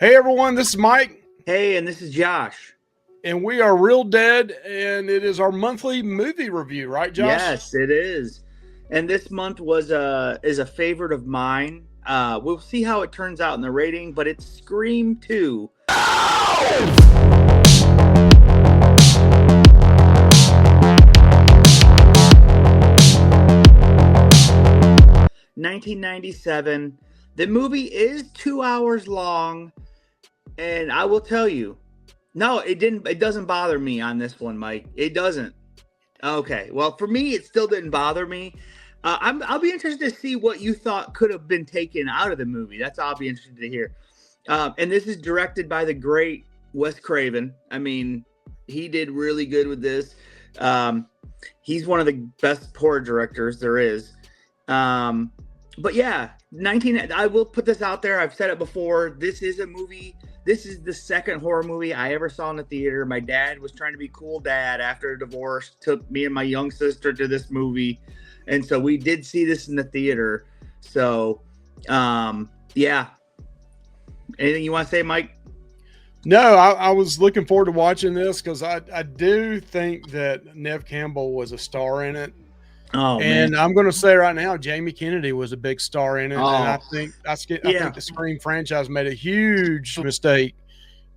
Hey everyone, this is Mike, Hey, and this is Josh. and we are Real Dead, and it is our monthly movie review, right, Josh? Yes, it is. And this month was is a favorite of mine. We'll see how it turns out in the rating, but it's Scream 2. 1997. The movie is 2 hours long, and I will tell you, no, it didn't. It doesn't bother me on this one, Mike. It doesn't. Okay. Well, for me, it still didn't bother me. I'll be interested to see what you thought could have been taken out of the movie. That's all I'll be interested to hear. And this is directed by the great Wes Craven. I mean, he did really good with this. He's one of the best horror directors there is. But yeah, I will put this out there. I've said it before. This is a movie. This is the second horror movie I ever saw in the theater. My dad was trying to be cool dad after a divorce, took me and my young sister to this movie. And so we did see this in the theater. So, yeah. Anything you want to say, Mike? No, I was looking forward to watching this because I do think that Nev Campbell was a star in it. Oh, and man. I'm going to say right now, Jamie Kennedy was a big star in it. Oh. And I think the Scream franchise made a huge mistake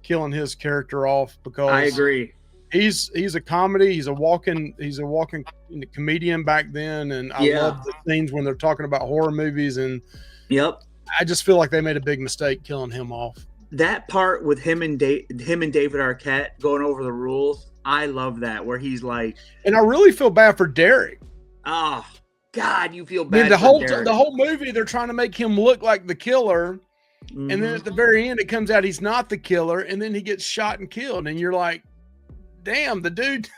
killing his character off because I agree. He's a comedy. He's a walking comedian back then, and I love the scenes when they're talking about horror movies. And yep, I just feel like they made a big mistake killing him off. That part with him and David Arquette going over the rules, I love that. Where he's like, and I really feel bad for Derek. Oh God, you feel bad. The whole movie, they're trying to make him look like the killer, and then at the very end, it comes out he's not the killer, and then he gets shot and killed, and you're like, "Damn, the dude!"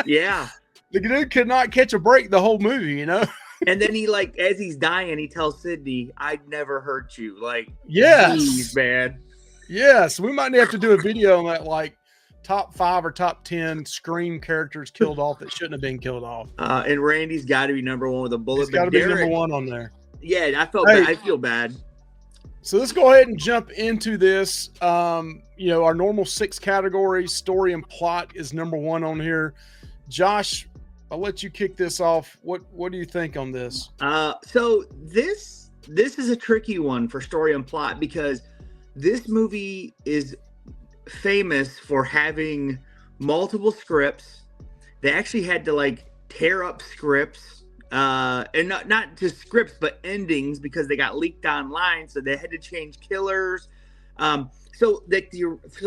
Yeah, the dude could not catch a break the whole movie, you know. And then he, like, as he's dying, he tells Sidney, "I'd never hurt you." Like, yes, geez, man. Yes, we might have to do a video on that, like top 5 or top 10 Scream characters killed off that shouldn't have been killed off. And Randy's got to be number 1 with a bullet. He's got to be number 1 on there. Yeah, I feel bad. So let's go ahead and jump into this. Our normal 6 categories, story and plot is number 1 on here. Josh, I'll let you kick this off. What do you think on this? So this is a tricky one for story and plot because this movie is famous for having multiple scripts. They actually had to like tear up scripts, and not just scripts but endings because they got leaked online. So they had to change killers. So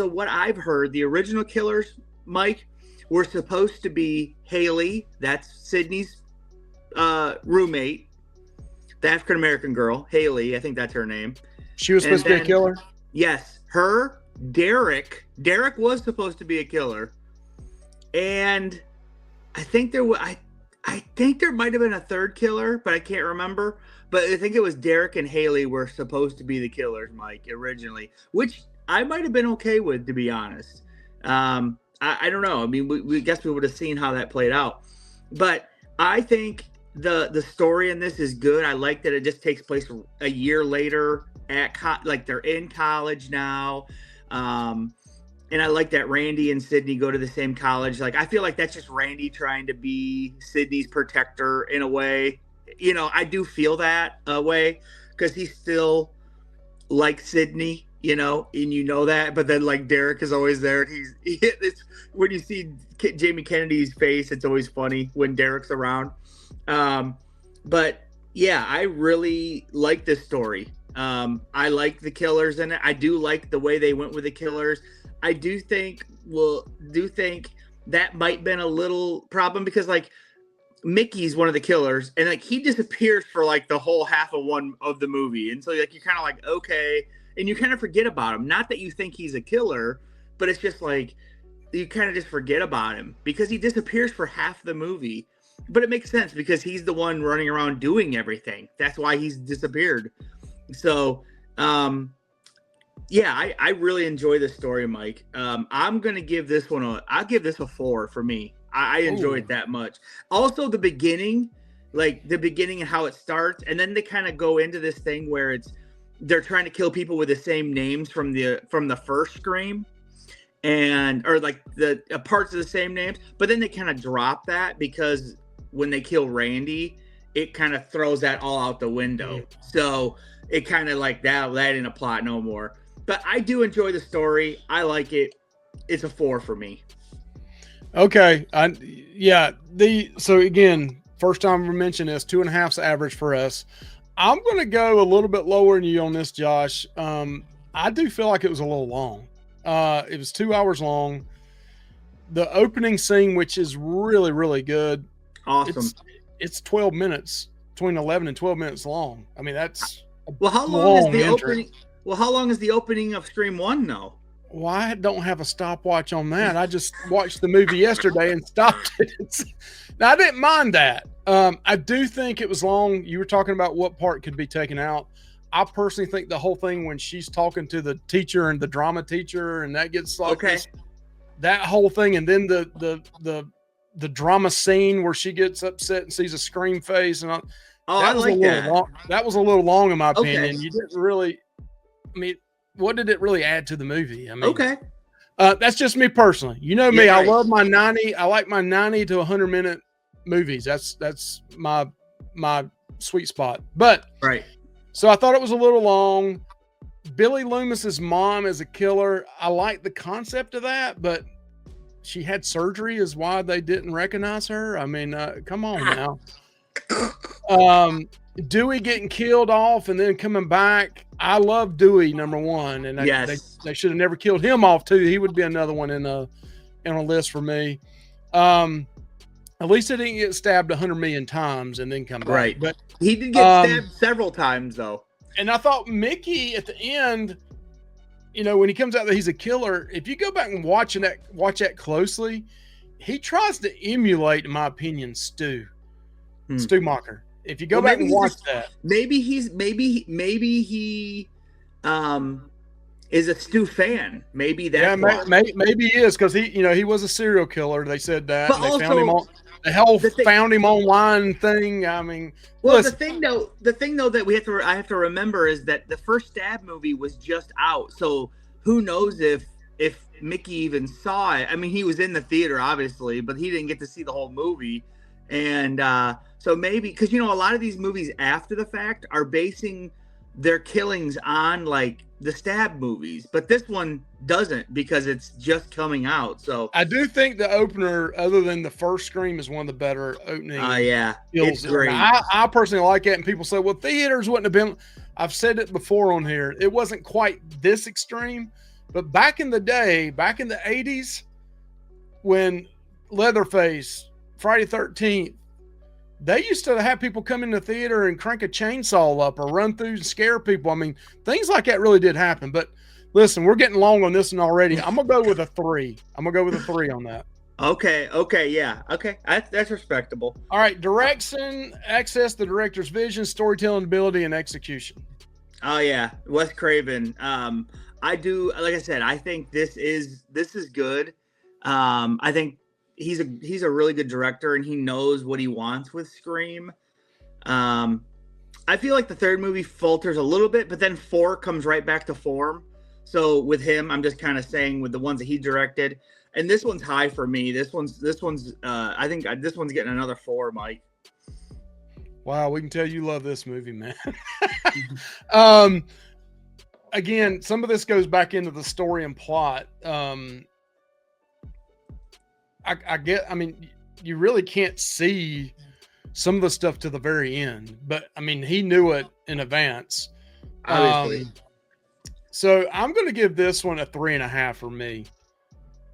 what I've heard, the original killers, Mike, were supposed to be Haley. That's Sidney's roommate, the African American girl, Haley. I think that's her name. She was supposed to be a killer. Yes, her. Derek was supposed to be a killer, and I think there might have been a third killer, but I can't remember. But I think it was Derek and Haley were supposed to be the killers, Mike, originally, which I might have been okay with, to be honest. I don't know. I mean, we guess we would have seen how that played out, but I think the story in this is good. I like that it just takes place a year later like they're in college now. And I like that Randy and Sidney go to the same college. Like, I feel like that's just Randy trying to be Sidney's protector in a way. You know, I do feel that way because he still likes Sidney, you know, and you know that. But then, like, Derek is always there. It's when you see Jamie Kennedy's face, it's always funny when Derek's around. But yeah, I really like this story. I like the killers in it. I do like the way they went with the killers. I do think that might have been a little problem because, like, Mickey's one of the killers, and like he disappears for like the whole half of one of the movie, and so like you're kind of like, okay, and you kind of forget about him. Not that you think he's a killer, but it's just like you kind of just forget about him because he disappears for half the movie. But it makes sense because he's the one running around doing everything. That's why he's disappeared. So, yeah, I really enjoy this story, Mike. I'm going to give this one I'll give this a 4 for me. I enjoy it that much. Also, the beginning and how it starts, and then they kind of go into this thing where it's they're trying to kill people with the same names from the first Scream, and or like the parts of the same names, but then they kind of drop that because when they kill Randy, it kind of throws that all out the window. So it kind of like that ain't a plot no more. But I do enjoy the story. I like it. It's a 4 for me. Okay. So again, first time we mentioned this, 2.5's average for us. I'm going to go a little bit lower than you on this, Josh. I do feel like it was a little long. It was 2 hours long. The opening scene, which is really, really good. Awesome. It's 12 minutes, between 11 and 12 minutes long. I mean, that's how long is the opening? Well, how long is the opening of Scream 1 now? Well, I don't have a stopwatch on that. I just watched the movie yesterday and stopped it. Now, I didn't mind that. I do think it was long. You were talking about what part could be taken out. I personally think the whole thing when she's talking to the teacher and the drama teacher, and that gets like that whole thing, and then the drama scene where she gets upset and sees a Scream face, and I like that. That was a little long, in my opinion. Okay. You didn't really. I mean, what did it really add to the movie? I mean, that's just me personally. You know me, I love my 90. I like my 90 to 100-minute movies. That's my sweet spot. But so I thought it was a little long. Billy Loomis's mom is a killer. I like the concept of that, but she had surgery is why they didn't recognize her. I mean, come on now. Dewey getting killed off and then coming back. I love Dewey, number one, and they should have never killed him off too. He would be another one in a list for me. At least he didn't get stabbed 100 million times and then come back. Right, but he did get stabbed several times though. And I thought Mickey at the end, you know, when he comes out that he's a killer, if you go back and watch that closely, he tries to emulate, in my opinion, Stu Macher. If you go back and watch that, maybe he is a Stu fan. Maybe that. Maybe he is, because he was a serial killer. They said that. But they found him on found him online thing. I mean, the thing though that I have to remember is that the first Stab movie was just out, so who knows if Mickey even saw it. I mean, he was in the theater obviously, but he didn't get to see the whole movie, and so maybe because a lot of these movies after the fact are basing their killings on like the Stab movies, but this one doesn't because it's just coming out. So I do think the opener, other than the first Scream, is one of the better opening. It's great. I personally like it, and people say, well, theaters wouldn't have been. I've said it before on here. It wasn't quite this extreme, but back in the day, back in the 80s, when Leatherface, Friday 13th, they used to have people come in the theater and crank a chainsaw up or run through and scare people. I mean, things like that really did happen. But listen, we're getting long on this one already. I'm going to go with a 3. I'm going to go with a 3 on that. Okay, yeah. Okay, that's respectable. All right, direction, access the director's vision, storytelling ability, and execution. Oh, yeah, Wes Craven. I do, like I said, I think this is good. I think he's a really good director, and he knows what he wants with Scream. I feel like the third movie falters a little bit, but then 4 comes right back to form. So with him, I'm just kind of saying with the ones that he directed, and this one's high for me. This one's I think this one's getting another 4, Mike. Wow, we can tell you love this movie, man. Again, some of this goes back into the story and plot. I mean, you really can't see some of the stuff to the very end, but I mean, he knew it in advance. Obviously. So I'm going to give this one a 3.5 for me.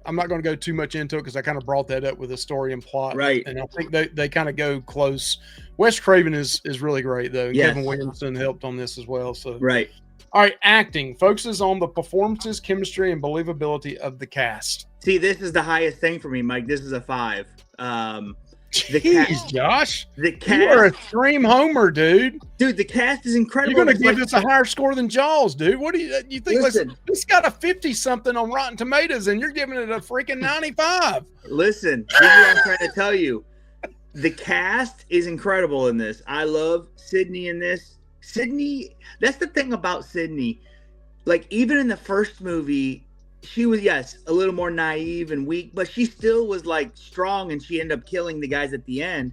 I'm not going to go too much into it because I kind of brought that up with the story and plot. Right. And I think they kind of go close. Wes Craven is really great though. Yes. Kevin Williamson helped on this as well. So right. All right, acting focuses on the performances, chemistry, and believability of the cast. See, this is the highest thing for me, Mike. This is a 5. Jeez, Josh. The cast, you are a Scream homer, dude. Dude, the cast is incredible. You're going to give this a higher score than Jaws, dude. What do you think? Listen, this got a 50-something on Rotten Tomatoes, and you're giving it a freaking 95. Listen, this is what I'm trying to tell you. The cast is incredible in this. I love Sydney in this. Sydney, that's the thing about Sydney. Like, even in the first movie, she was, yes, a little more naive and weak, but she still was like strong, and she ended up killing the guys at the end.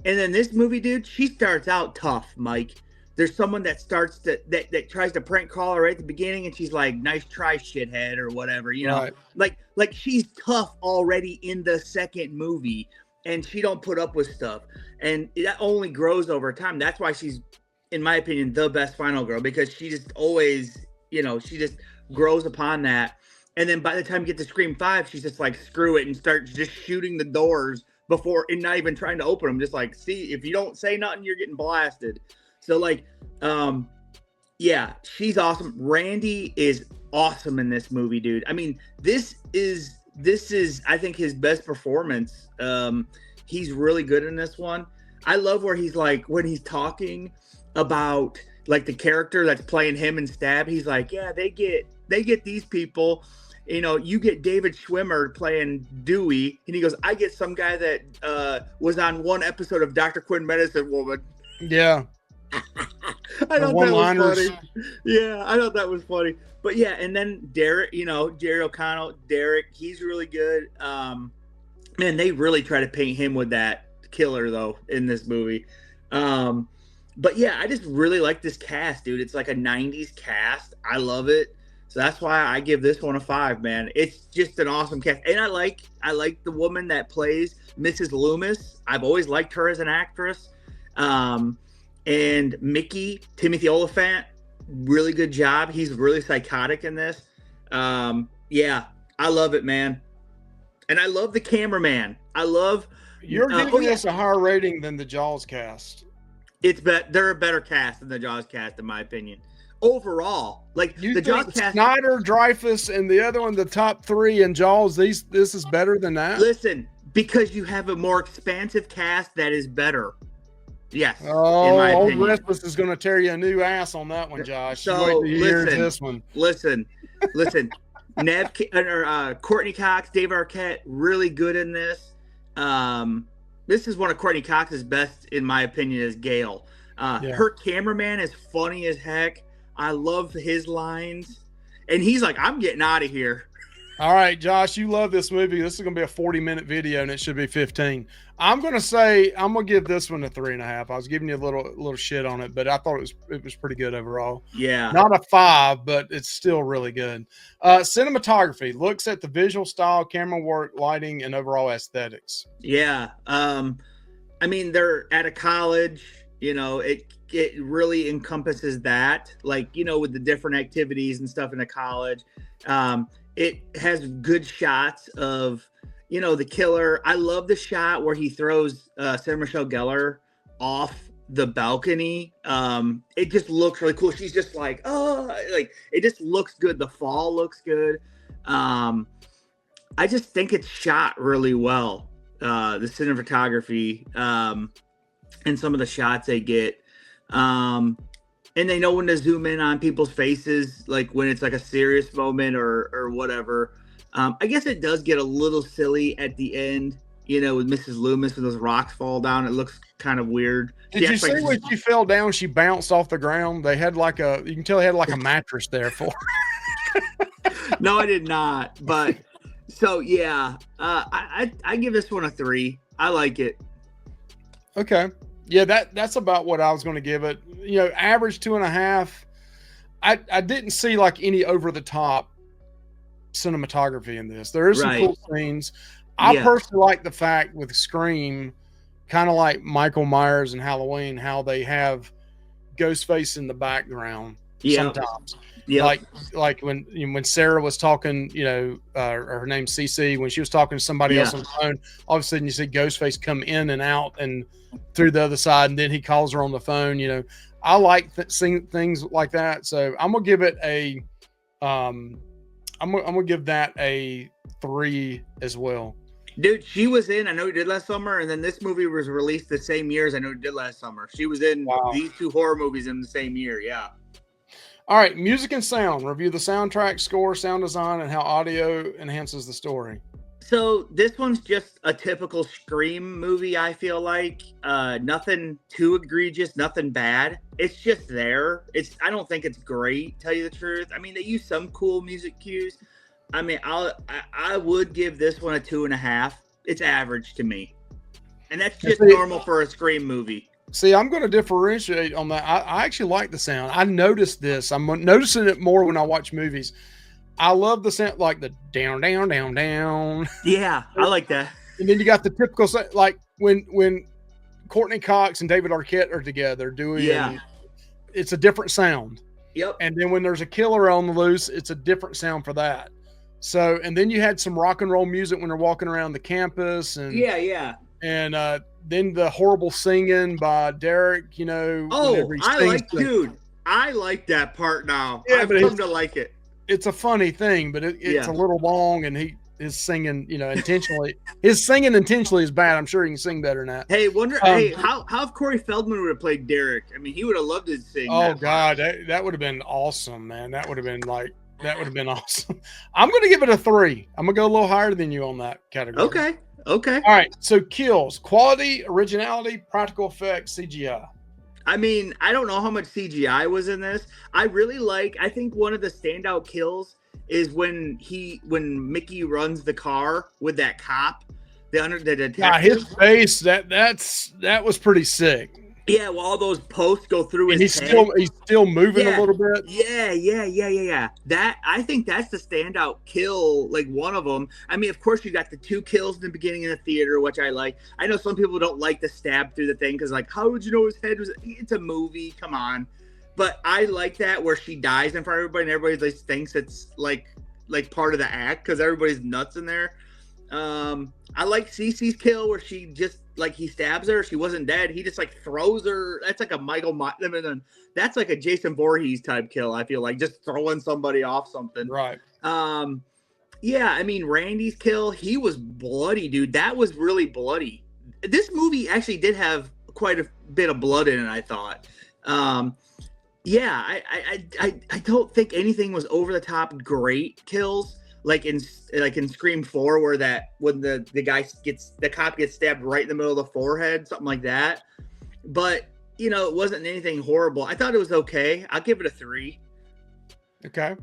And then this movie, dude, she starts out tough, Mike. There's someone that starts to that tries to prank call her right at the beginning, and she's like, "Nice try, shithead," or whatever, you know. Right. Like she's tough already in the second movie, and she don't put up with stuff, and that only grows over time. That's why she's, in my opinion, the best final girl, because she just always, you know, she just grows upon that. And then by the time you get to Scream 5, she's just like, screw it, and starts just shooting the doors before, and not even trying to open them. Just like, see, if you don't say nothing, you're getting blasted. So like, yeah, she's awesome. Randy is awesome in this movie, dude. I mean, this is I think his best performance. He's really good in this one. I love where he's like, when he's talking about like the character that's playing him in Stab, he's like, yeah, they get these people. You know, you get David Schwimmer playing Dewey, and he goes, I get some guy that was on one episode of Dr. Quinn Medicine Woman. Yeah. I thought that was funny. Yeah, I thought that was funny. But yeah, and then Derek, you know, Jerry O'Connell, Derek, he's really good. Man, they really try to paint him with that killer though in this movie. But yeah, I just really like this cast, dude. It's like a 90s cast. I love it. So that's why I give this one a 5, man. It's just an awesome cast. And I like the woman that plays Mrs. Loomis. I've always liked her as an actress. And Mickey, Timothy Olyphant, really good job. He's really psychotic in this. Yeah, I love it, man. And I love the cameraman. You're giving this a higher rating than the Jaws cast. They're a better cast than the Jaws cast, in my opinion. Overall, like you the think Jaws cast, Snyder, Dreyfuss, and the other one, the top 3 in Jaws. This is better than that. Listen, because you have a more expansive cast that is better. Yes. Oh, old Restless is going to tear you a new ass on that one, Josh. So listen, this one. Listen. Courtney Cox, Dave Arquette, really good in this. This is one of Courtney Cox's best, in my opinion, is Gail. Her cameraman is funny as heck. I love his lines. And he's like, I'm getting out of here. All right, Josh, you love this movie. This is going to be a 40-minute video, and it should be 15. I'm going to give this one a 3.5. I was giving you a little shit on it, but I thought it was pretty good overall. Yeah. Not a 5, but it's still really good. Cinematography looks at the visual style, camera work, lighting, and overall aesthetics. Yeah. I mean, they're at a college, you know, it really encompasses that, like, you know, with the different activities and stuff in the college. It has good shots of, you know, the killer. I love the shot where he throws Sarah Michelle Gellar off the balcony. It just looks really cool. She's just like, oh, like it just looks good. The fall looks good. I just think it's shot really well. The cinematography and some of the shots they get. And they know when to zoom in on people's faces, like when it's like a serious moment or whatever. I guess it does get a little silly at the end, you know, with Mrs. Loomis when those rocks fall down. It looks kind of weird. Did you see when she fell down? She bounced off the ground. They had you can tell they had like a mattress there for her. No, I did not. But so, yeah, I give this one a 3. I like it. Okay. Yeah, that's about what I was going to give it. You know, average 2.5. I didn't see like any over the top cinematography in this. There is some cool scenes. I personally like the fact with Scream, kind of like Michael Myers and Halloween, how they have Ghostface in the background sometimes. Yeah, like when Sarah was talking, you know, her name's Cece, when she was talking to somebody else on the phone, all of a sudden you see Ghostface come in and out and through the other side, and then he calls her on the phone. You know, I like seeing things like that, so I'm gonna give it a, I'm gonna give that a 3 as well. Dude, she was in, I know you did last summer, and then this movie was released the same year as I know you did last summer. She was in these 2 horror movies in the same year. Yeah. All right, music and sound. Review the soundtrack, score, sound design, and how audio enhances the story. So this one's just a typical Scream movie, I feel like. Nothing too egregious, nothing bad. It's just there. I don't think it's great, tell you the truth. I mean, they use some cool music cues. I mean, I would give this one a 2.5. It's average to me. And that's just normal for a Scream movie. See, I'm going to differentiate on that. I actually like the sound. I noticed this. I'm noticing it more when I watch movies. I love the sound, like the down, down, down, down. Yeah, I like that. And then you got the typical, like when Courtney Cox and David Arquette are together doing, it's a different sound. Yep. And then when there's a killer on the loose, it's a different sound for that. So, and then you had some rock and roll music when they're walking around the campus, and and then the horrible singing by Derek. You know. Oh, I like that part now. Yeah, I've come to like it. It's a funny thing, but it's a little long, and his singing, intentionally. His singing intentionally is bad. I'm sure he can sing better than that. Hey, how if Corey Feldman would have played Derek? I mean, he would have loved to sing. Oh God, that would have been awesome, man. That would have been awesome. I'm going to give it a 3. I'm going to go a little higher than you on that category. Okay. All right. So kills, quality, originality, practical effects, CGI. I mean, I don't know how much CGI was in this. I think one of the standout kills is when Mickey runs the car with that cop, the detective. Yeah, his face, that was pretty sick. Yeah, well, all those posts go through and his head. He's still moving a little bit. Yeah. I think that's the standout kill, like one of them. I mean, of course, you got the 2 kills in the beginning of the theater, which I like. I know some people don't like the stab through the thing because, like, how would you know his head was? It's a movie, come on. But I like that where she dies in front of everybody, and everybody just thinks it's like part of the act because everybody's nuts in there. I like Cece's kill where she just, like, he stabs her, she wasn't dead, he just, like, throws her. That's like a that's like a Jason Voorhees type kill, I feel like, just throwing somebody off something. Right. Yeah, I mean, Randy's kill, he was bloody, dude. That was really bloody. This movie actually did have quite a bit of blood in it, I thought. Yeah, I don't think anything was over the top great kills. Like in Scream 4, where when the cop gets stabbed right in the middle of the forehead, something like that. But it wasn't anything horrible. I thought it was okay. I'll give it a 3. Okay.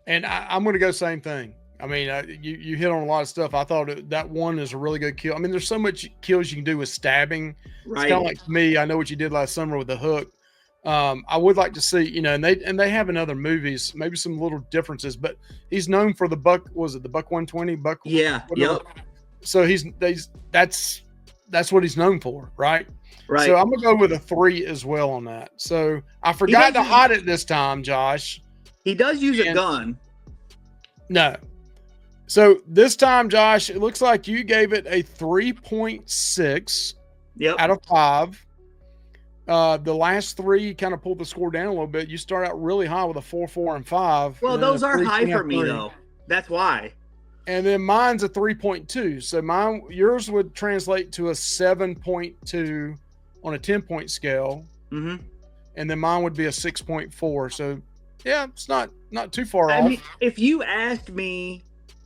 And I'm going to go same thing. I mean, you hit on a lot of stuff. I thought that one is a really good kill. I mean, there's so much kills you can do with stabbing. Right. It's kind of like me. I know what you did last summer with the hook. I would like to see, and they have in other movies, maybe some little differences, but he's known for the buck. Was it the buck 120? Buck? Yeah. Yep. So that's what he's known for, right? Right. So I'm gonna go with a 3 as well on that. So I forgot to hide it this time, Josh. He does use a gun. No. So this time, Josh, it looks like you gave it a 3.6 out of 5. The last 3 kind of pulled the score down a little bit. You start out really high with a 4, 4, and 5. Well, those are high for me, though. That's why. And then mine's a 3.2. So yours would translate to a 7.2 on a 10-point scale. Mm-hmm. And then mine would be a 6.4. So yeah, it's not too far off. I mean, if you asked me,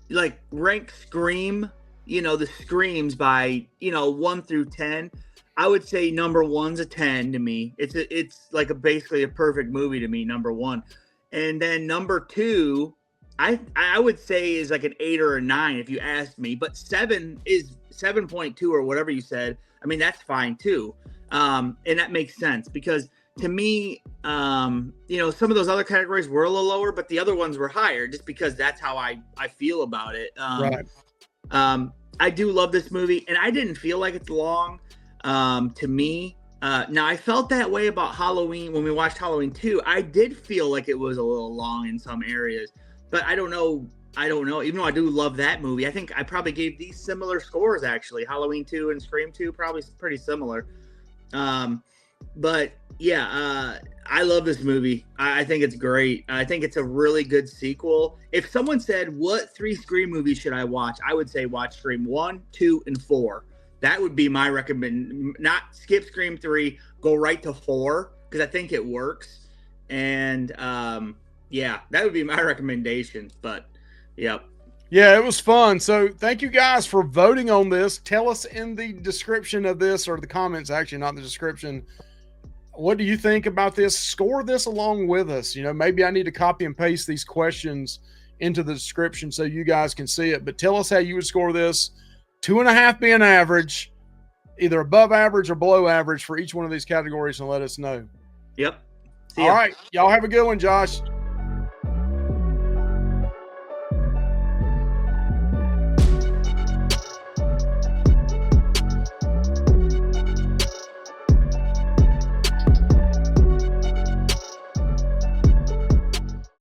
like, rank Scream, the screams by 1 through 10, I would say number 1's a 10 to me. It's like basically a perfect movie to me, number 1. And then number 2, I would say is like an 8 or a 9 if you asked me. But 7 is 7.2 or whatever you said. I mean, that's fine too. And that makes sense because to me, some of those other categories were a little lower, but the other ones were higher just because that's how I feel about it. Right. I do love this movie, and I didn't feel like it's long. To me, now I felt that way about Halloween when we watched Halloween 2. I did feel like it was a little long in some areas, but I don't know. Even though I do love that movie, I think I probably gave these similar scores actually. Halloween 2 and Scream 2 probably pretty similar. But yeah, I love this movie. I think it's great. I think it's a really good sequel. If someone said, what 3 Scream movies should I watch? I would say watch Scream 1, 2, and 4. That would be my recommend. Not skip Scream 3, go right to 4 because I think it works. And Yeah, that would be my recommendation. But, yep. Yeah, it was fun. So thank you guys for voting on this. Tell us in the description of this, or the comments, actually, not the description. What do you think about this? Score this along with us. Maybe I need to copy and paste these questions into the description so you guys can see it. But tell us how you would score this. 2.5 being average, either above average or below average for each one of these categories, and let us know. Yep. All right. Y'all have a good one, Josh.